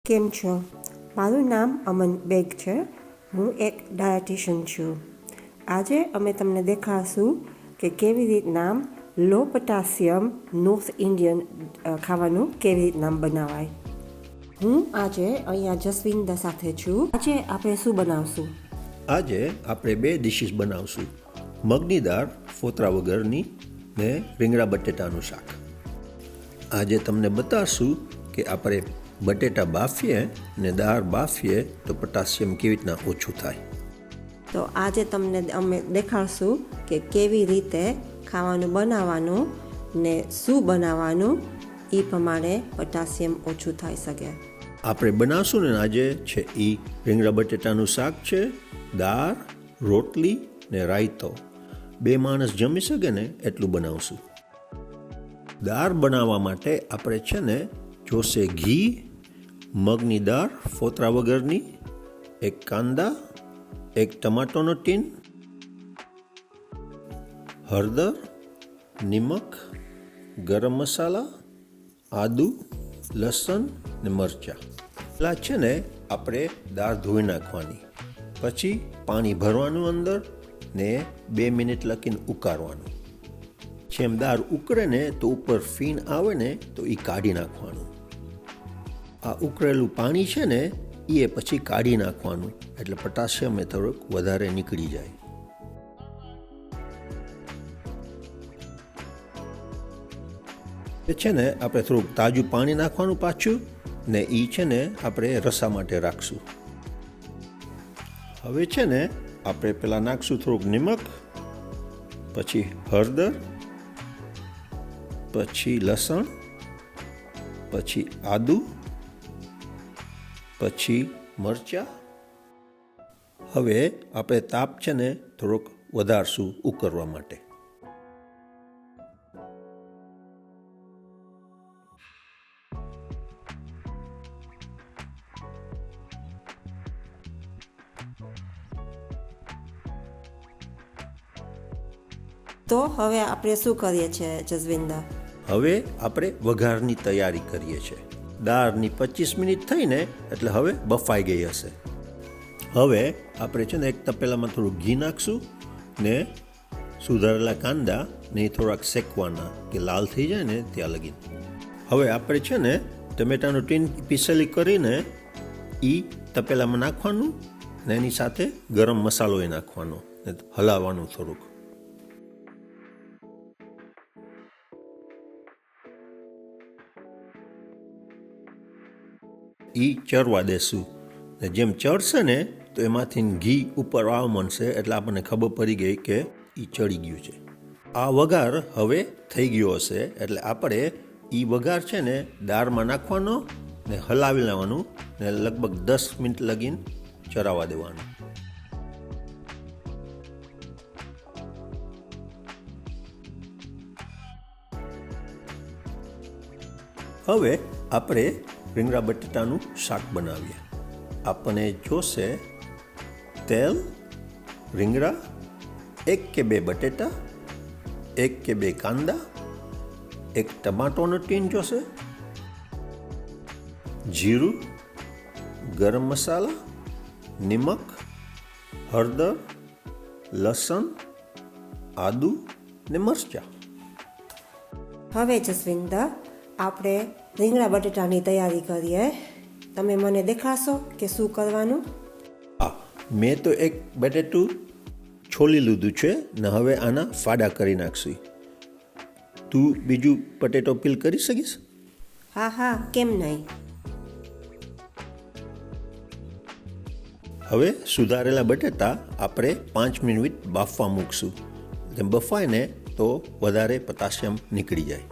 કેમ છો? મારું નામ અમન બેગ છે. હું એક ડાયટિશિયન છું. આજે અમે તમને દેખાડશું કે કેવી રીતના લો પોટાસિયમ નોર્થ ઇન્ડિયન ખાવાનું કેવી રીતના બનાવાય. હું આજે અહીંયા જસવિંદર સાથે છું. આજે આપણે શું બનાવશું? આજે આપણે બે ડિશિસ બનાવશું. મગની દાળ ફોતરા વગરની ને રીંગણા બટેટાનું શાક. આજે તમને બતાવશું કે આપણે બટેટા બાફીએ ને દાળ બાફીએ તો પોટાસિયમ કેવી રીતના ઓછું થાય. તો આજે તમને અમે દેખાડશું કે કેવી રીતે ખાવાનું બનાવવાનું ને શું બનાવવાનું એ પ્રમાણે પોટાસિયમ ઓછું થઈ શકે. આપણે બનાવશું ને આજે છે એ રીંગણા બટેટાનું શાક છે, દાળ, રોટલી ને રાયતો. બે માણસ જમી શકે ને એટલું બનાવશું. દાળ બનાવવા માટે આપણે છે ને જોશે ઘી, મગની દાળ ફોતરા વગરની, એક કાંદા, એક ટમાટોનો ટીન, હળદર, નિમક, ગરમ મસાલા, આદુ, લસણ ને મરચાં. પહેલાં છે ને આપણે દાળ ધોઈ નાખવાની, પછી પાણી ભરવાનું અંદર ને 2 મિનિટ લખીને ઉકાળવાનું. જેમ દાળ ઉકળે ને તો ઉપર ફીણ આવે ને તો એ કાઢી નાખવાનું. આ ઉકળેલું પાણી છે ને એ પછી કાઢી નાખવાનું એટલે પોટાસિયમ એ થોડુંક વધારે નીકળી જાય. એ છે ને આપણે થોડુંક તાજું પાણી નાખવાનું પાછું ને એ છે ને આપણે રસા માટે રાખશું. હવે છે ને આપણે પહેલાં નાખશું થોડુંક નિમક, પછી હળદર, પછી લસણ, પછી આદુ, પછી મરચાં. હવે આપણે તાપ છે ને થોડોક વધારશું ઉકળવા માટે. તો હવે આપણે શું કરીએ છીએ જસવિંદર? હવે આપણે વઘારની તૈયારી કરીએ છીએ. દાળની 25 મિનિટ થઈને એટલે હવે બફાઈ ગઈ હશે. હવે આપણે છે ને એક તપેલામાં થોડું ઘી નાખશું ને સુધારેલા કાંદા ને થોડાક શેકવાના કે લાલ થઈ જાય ને ત્યાં લગી. હવે આપણે છે ને ટમેટાનું ટીન પીસેલી કરીને એ તપેલામાં નાખવાનું ને એની સાથે ગરમ મસાલો એ નાખવાનો ને હલાવવાનું થોડુંક. એ ચડવા દેશું ને જેમ ચડશે ને તો એમાંથી ઘી ઉપર આવવા માંડશે એટલે આપણને ખબર પડી ગઈ કે એ ચડી ગયું છે. આ વઘાર હવે થઈ ગયો હશે એટલે આપણે એ વઘાર છે ને દાળમાં નાખવાનો ને હલાવી લેવાનું ને લગભગ 10 મિનિટ લગીને ચરાવવા દેવાનું. હવે આપણે રીંગણા બટેટાનું શાક બનાવીએ. આપણને જોશે તેલ, રીંગણા, 1 કે 2 બટેટા, 1 કે 2 કાંદા, 1 ટમાટોનો ટીન જોશે, જીરું, ગરમ મસાલા, નિમક, હળદર, લસણ, આદુ ને મરચાં. હવે જસવિંદર આપણે રીંગણા બટેટાની તૈયારી કરીએ. તમે મને દેખાડશો કે શું કરવાનું? હા, મેં તો એક બટેટું છોલી લીધું છે ને હવે આના ફાડા કરી નાખશું. તું બીજું બટેટો પીલ કરી શકીશ? હા, કેમ નહીં. હવે સુધારેલા બટેટા આપણે 5 મિનિટ બાફવા મૂકશું. જેમ બફાય ને તો વધારે પોટાસિયમ નીકળી જાય.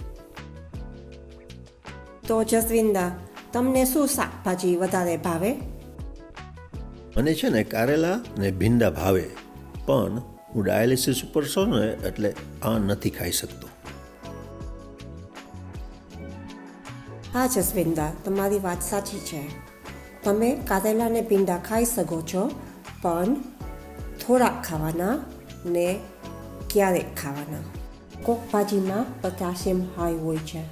તો જસવિંદર તમને શું શાકભાજી વધારે ભાવે? મને છે ને કારેલા ને ભીંડા ભાવે, પણ હું ડાયાલિસિસ ઉપર છું ને એટલે આ નથી ખાઈ શકતો. હા જસવિંદર, તમારી વાત સાચી છે. તમે કારેલા ને ભીંડા ખાઈ શકો છો, પણ થોડાક ખાવાના ને ક્યારેક ખાવાના. કોક ભાજીમાં પોટાસિયમ હાઈ હોય છે.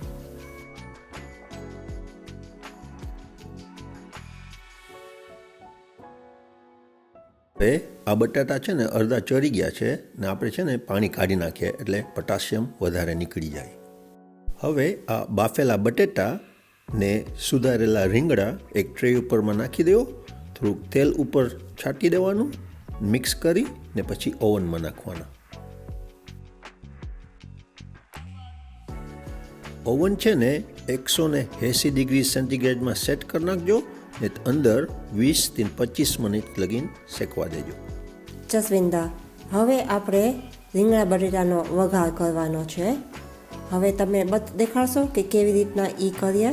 હવે આ બટાટા છે ને અડધા ચડી ગયા છે ને આપણે છે ને પાણી કાઢી નાખીએ એટલે પોટાશિયમ વધારે નીકળી જાય. હવે આ બાફેલા બટેટા ને સુધારેલા રીંગણા એક ટ્રે ઉપરમાં નાખી દેવો, થોડુંક તેલ ઉપર છાંટી દેવાનું, મિક્સ કરી ને પછી ઓવનમાં નાખવાના. ઓવન છે ને 180 ડિગ્રી સેન્ટીગ્રેડમાં સેટ કરી નાખજો ને અંદર 20 થી 25 મિનિટ લગીને શેકવા દેજો. જસવિંદા, હવે આપણે રીંગણા બટેટાનો વઘાર કરવાનો છે. હવે તમે દેખાડશો કે કેવી રીતના ઈ કરીએ?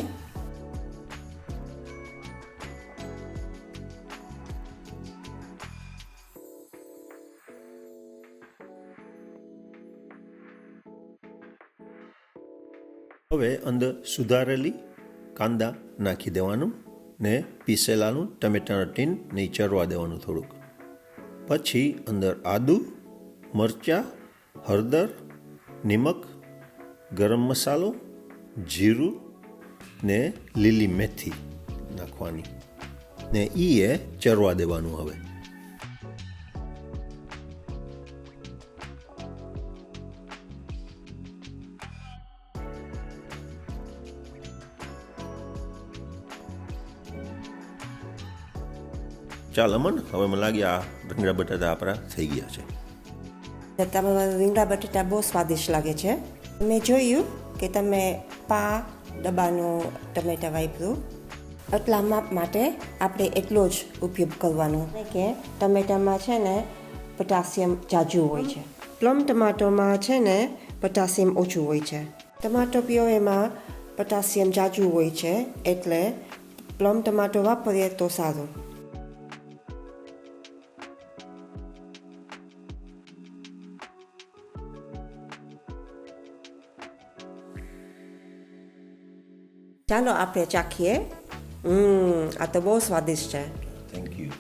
હવે અંદર સુધારેલી કાંદા નાખી દેવાનું ને પીસેલાનું ટમેટાના ટીન ને ચરવા દેવાનું થોડુંક. પછી અંદર આદુ, મરચાં, હળદર, નિમક, ગરમ મસાલો, જીરું ને લીલી મેથી નાખવાની ને એ ચરવા દેવાનું. હવે ચાલ અમન, હવે મને લાગે આ રીંગણા બટાટા આપણા થઈ ગયા છે. તમારા રીંગણા બટેટા બહુ સ્વાદિષ્ટ લાગે છે. મેં જોયું કે તમે ડબ્બાનું ટમેટા વાપર્યું. એટલા માપ માટે આપણે એટલો જ ઉપયોગ કરવાનો કે ટમેટામાં છે ને પોટાશિયમ જાજુ હોય છે. પ્લમ ટમાટોમાં છે ને પોટાશિયમ ઓછું હોય છે. ટમાટો પ્યોરેમાં પોટાશિયમ જાજુ હોય છે, એટલે પ્લમ ટમાટો વાપરીએ તો સારું. ચાલો આપણે ચાખીએ. આ તો બહુ સ્વાદિષ્ટ છે. Thank you.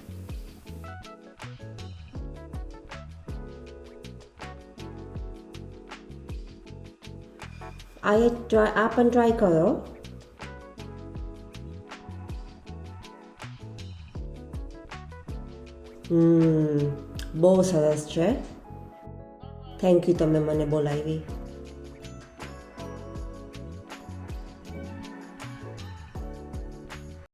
આ પણ ટ્રાય કરો. બહુ સરસ છે. થેન્ક યુ, તમે મને બોલાવી.